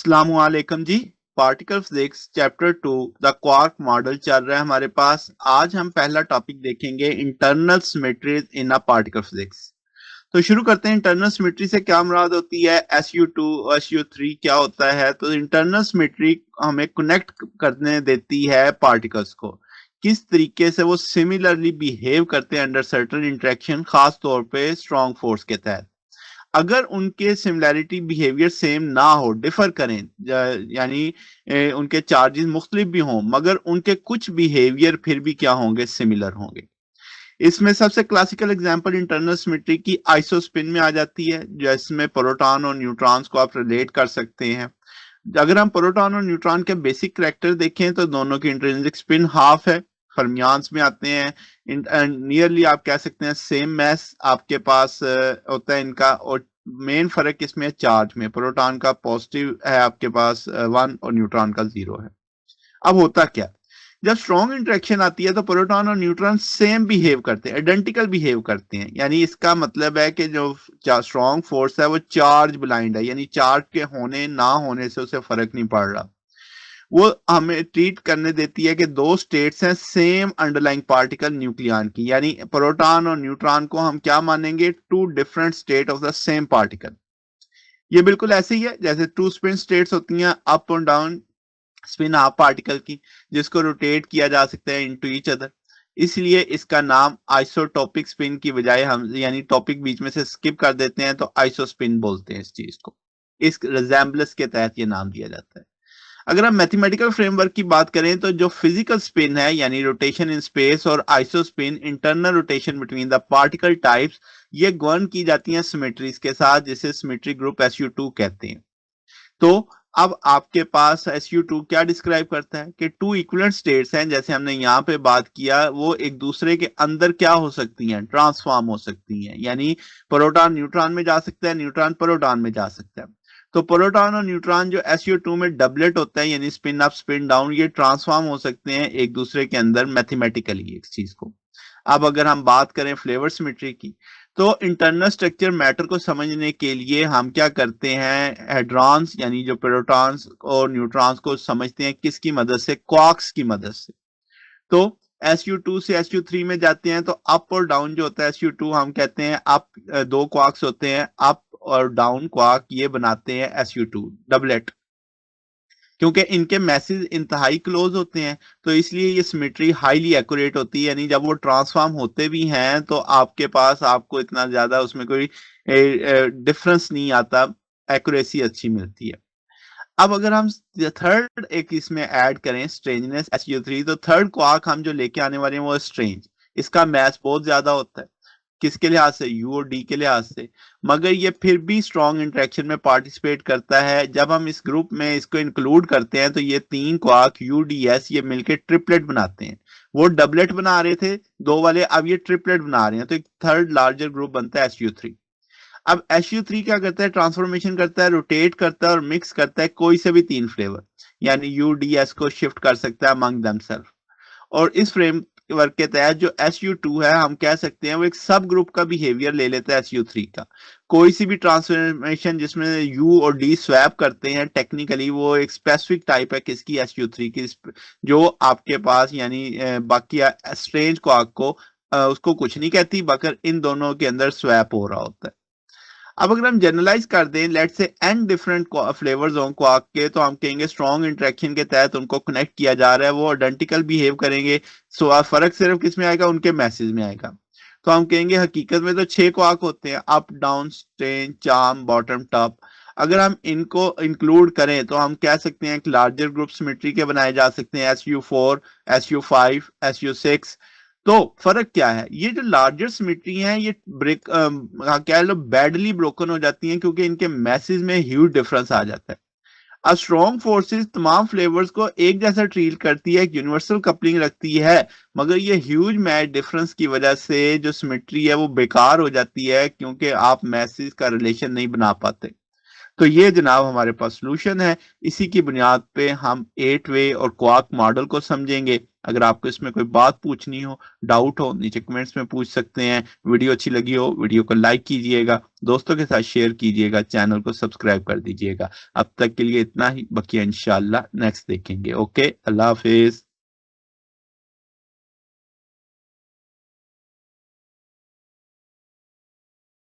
अस्सलामुअलैकुम जी। Particle physics chapter 2 the quark model चल रहा है हमारे पास। आज हम पहला टॉपिक देखेंगे internal symmetries in a particle physics. तो शुरू करते हैं। इंटरनल सिमेट्री से क्या मुराद होती है, SU2 और SU3 क्या होता है। तो इंटरनल सिमेट्री हमें कनेक्ट करने देती है पार्टिकल्स को, किस तरीके से वो सिमिलरली बिहेव करते हैं अंडर सर्टेन इंटरेक्शन, खास तौर पे स्ट्रॉन्ग फोर्स के तहत। अगर उनके सिमिलैरिटी बिहेवियर सेम ना हो, डिफर करें, यानी उनके चार्जेस मुख्तलिफ भी हों, मगर उनके कुछ बिहेवियर फिर भी क्या होंगे, सिमिलर होंगे। इसमें सबसे क्लासिकल एग्जांपल इंटरनल सिमेट्री की आइसोस्पिन में आ जाती है, जिसमें प्रोटॉन और न्यूट्रॉन्स को आप रिलेट कर सकते हैं। अगर हम प्रोटॉन और न्यूट्रॉन के बेसिक करैक्टर देखें तो दोनों की इंट्रिंसिक स्पिन हाफ है, फर्मियान्स में आते हैं। नियरली आप कह सकते हैं सेम मैस आपके पास होता है इनका। और मेन फर्क इसमें चार्ज में, प्रोटॉन का पॉजिटिव है आपके पास 1 और न्यूट्रॉन का 0 है। अब होता क्या, जब स्ट्रॉन्ग इंटरेक्शन आती है तो प्रोटॉन और न्यूट्रॉन सेम बिहेव करते हैं, आइडेंटिकल बिहेव करते हैं। यानी इसका मतलब है कि जो स्ट्रॉन्ग फोर्स है वो चार्ज ब्लाइंड है, यानी चार्ज के होने ना होने से उसे फर्क नहीं पड़ रहा। वो हमें ट्रीट करने देती है कि दो स्टेट्स हैं सेम अंडरलाइंग पार्टिकल न्यूक्लियन की, यानी प्रोटॉन और न्यूट्रॉन को हम क्या मानेंगे, two different state of the same particle. ये बिल्कुल ऐसे ही है जैसे टू स्पिन स्टेट्स होती हैं, अप और डाउन स्पिन हाफ पार्टिकल की, जिसको रोटेट किया जा सकता है इनटू ईच अदर। इसलिए इसका नाम आइसोटॉपिक स्पिन की बजाय हम, यानी टॉपिक बीच में से स्किप कर देते हैं तो आइसोस्पिन बोलते हैं इस चीज को। इस रिजेम्बलेंस के तहत ये नाम दिया जाता है। अगर हम मैथमेटिकल फ्रेमवर्क की बात करें तो जो फिजिकल स्पिन है, यानी रोटेशन इन स्पेस, और isospin internal rotation between the particle types, ये गवर्न की जाती हैं सिमेट्रीज के साथ, जिसे सिमेट्री ग्रुप SU2 कहते हैं। तो अब आपके पास SU2 क्या डिस्क्राइब करता है कि टू इक्विवेलेंट स्टेट्स हैं, जैसे हमने यहाँ पे बात किया, वो एक दूसरे के अंदर क्या हो सकती हैं, ट्रांसफॉर्म हो सकती हैं। यानी प्रोटॉन न्यूट्रॉन में जा सकता है, न्यूट्रॉन प्रोटॉन में जा सकता है। तो प्रोटॉन और न्यूट्रॉन जो SU2 में डबलेट होता है, यानी स्पिन अप स्पिन डाउन, ये ट्रांसफॉर्म हो सकते हैं एक दूसरे के अंदर मैथमेटिकली इस चीज को। अब अगर हम बात करें फ्लेवर सिमेट्री की, तो इंटरनल स्ट्रक्चर मैटर को समझने के लिए हम क्या करते हैं, हेड्रॉन्स यानी जो प्रोटॉन्स और न्यूट्रॉन्स को समझते हैं किसकी मदद से, क्वार्क्स की मदद से। तो SU2 से SU3 में जाते हैं तो अप और डाउन जो होता है SU2, हम कहते हैं अप, दो क्वार्क्स होते हैं, अप और डाउन क्वार्क, ये बनाते हैं SU2 डबलेट। क्योंकि इनके मैसेज इंतहाई क्लोज होते हैं तो इसलिए ये सिमेट्री हाईली एक्यूरेट होती है, यानी जब वो ट्रांसफॉर्म होते भी हैं तो आपके पास आपको इतना ज्यादा उसमें कोई डिफरेंस नहीं आता, एक्यूरेसी अच्छी मिलती है। अब अगर हम थर्ड एक इसमें ऐड करें स्ट्रेंजनेस SU3, तो थर्ड क्वार्क हम जो लेके आने वाले हैं वो स्ट्रेंज। इसका मैस बहुत ज्यादा होता है, किसके लिहाज से, U और D के लिहाज से, मगर ये फिर भी स्ट्रॉन्ग इंटरेक्शन में पार्टिसिपेट करता है। जब हम इस ग्रुप में इसको इंक्लूड करते हैं तो ये तीन क्वार्क UDS ये मिलकर ट्रिपलेट बनाते हैं। वो डबलेट बना रहे थे दो वाले, अब ये ट्रिपलेट बना रहे हैं, तो एक थर्ड लार्जर ग्रुप बनता है SU3। अब SU3 क्या करता है, ट्रांसफॉर्मेशन करता है, रोटेट करता है और मिक्स करता है कोई से भी तीन फ्लेवर, यानी UDS को शिफ्ट कर सकता है अमंग देमसेल्फ। और इस फ्रेमवर्क के तहत जो SU2 है, हम कह सकते हैं वो एक सब ग्रुप का बिहेवियर ले लेता है SU3 का। कोई सी भी ट्रांसफॉर्मेशन जिसमें U और D स्वैप करते हैं, टेक्निकली वो एक स्पेसिफिक टाइप है किसकी, SU3 की, जो आपके पास यानी बाकी स्ट्रेंज को उसको कुछ नहीं कहती, मगर इन दोनों के अंदर स्वैप हो रहा होता है। अब अगर हम जनरलाइज कर दें, लेट से n डिफरेंट फ्लेवर्स हों क्वार्क के, तो हम कहेंगे स्ट्रॉन्ग इंटरेक्शन के तहत उनको कनेक्ट किया जा रहा है, वो आइडेंटिकल बिहेव करेंगे। सो फर्क सिर्फ किस में आएगा, उनके मैसेज में आएगा। तो हम कहेंगे हकीकत में तो 6 क्वार्क होते हैं, up down strain charm bottom top. अगर हम इनको इंक्लूड करें तो हम कह सकते हैं एक लार्जर ग्रुप सिमेट्री के बनाए जा सकते हैं, SU4, SU5, SU6। तो फर्क क्या है, ये जो लार्जर सिमेट्री हैं ये ब्रेक क्या लो बैडली ब्रोकन हो जाती हैं, क्योंकि इनके मैसेज में ह्यूज डिफरेंस आ जाता है। अब स्ट्रॉन्ग फोर्सेस तमाम फ्लेवर्स को एक जैसा ट्रीट करती है, एक यूनिवर्सल कपलिंग रखती है, मगर ये ह्यूज मैच डिफरेंस की वजह से जो सिमेट्री है वो बेकार हो जाती है, क्योंकि आप मैसेज का रिलेशन नहीं बना पाते। तो ये जनाब हमारे पास सॉल्यूशन है। इसी की बुनियाद पे हम 8 वे और क्वार्क मॉडल को समझेंगे। अगर आपको इसमें कोई बात पूछनी हो, डाउट हो, नीचे कमेंट्स में पूछ सकते हैं। वीडियो अच्छी लगी हो, वीडियो को लाइक कीजिएगा, दोस्तों के साथ शेयर कीजिएगा, चैनल को सब्सक्राइब कर दीजिएगा। अब तक के लिए इतना ही, बकिया इंशाल्लाह नेक्स्ट देखेंगे। ओके, अल्लाह हाफिज।